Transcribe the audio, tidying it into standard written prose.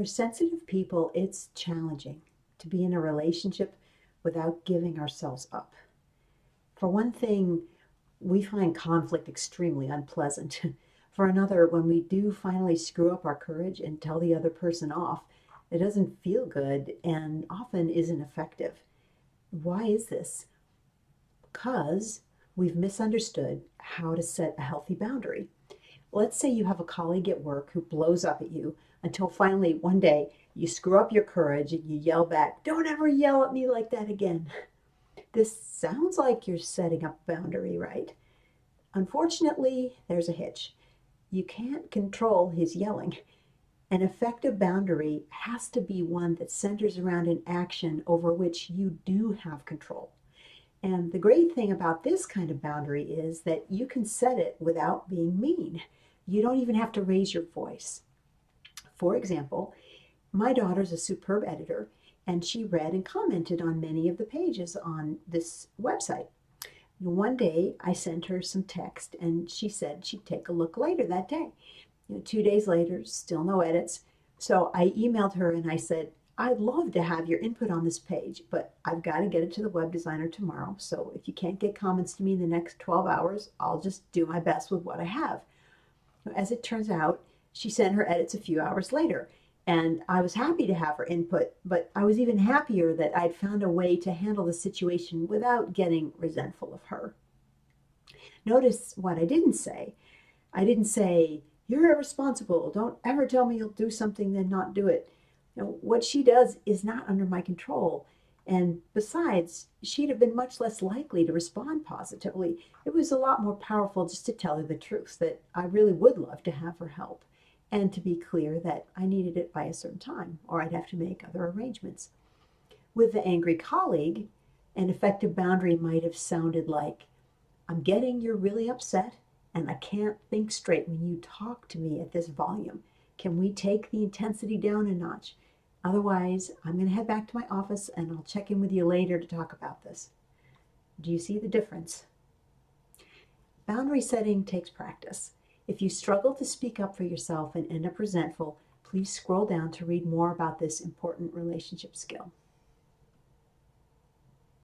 For sensitive people, it's challenging to be in a relationship without giving ourselves up. For one thing, we find conflict extremely unpleasant. For another, when we do finally screw up our courage and tell the other person off, it doesn't feel good and often isn't effective. Why is this? Because we've misunderstood how to set a healthy boundary. Let's say you have a colleague at work who blows up at you until finally one day you screw up your courage and you yell back, "Don't ever yell at me like that again." This sounds like you're setting up a boundary, right? Unfortunately, there's a hitch. You can't control his yelling. An effective boundary has to be one that centers around an action over which you do have control. And the great thing about this kind of boundary is that you can set it without being mean. You don't even have to raise your voice. For example, my daughter's a superb editor, and she read and commented on many of the pages on this website. One day I sent her some text, and she said she'd take a look later that day. 2 days later, still no edits. So I emailed her and I said, "I'd love to have your input on this page, but I've got to get it to the web designer tomorrow. So if you can't get comments to me in the next 12 hours, I'll just do my best with what I have." As it turns out, she sent her edits a few hours later. And I was happy to have her input, but I was even happier that I'd found a way to handle the situation without getting resentful of her. Notice what I didn't say. I didn't say, "You're irresponsible. Don't ever tell me you'll do something, then not do it." What she does is not under my control. And besides, she'd have been much less likely to respond positively. It was a lot more powerful just to tell her the truth, that I really would love to have her help, and to be clear that I needed it by a certain time, or I'd have to make other arrangements. With the angry colleague, an effective boundary might have sounded like, "I'm getting you're really upset, and I can't think straight when you talk to me at this volume. Can we take the intensity down a notch? Otherwise, I'm going to head back to my office and I'll check in with you later to talk about this." Do you see the difference? Boundary setting takes practice. If you struggle to speak up for yourself and end up resentful, please scroll down to read more about this important relationship skill.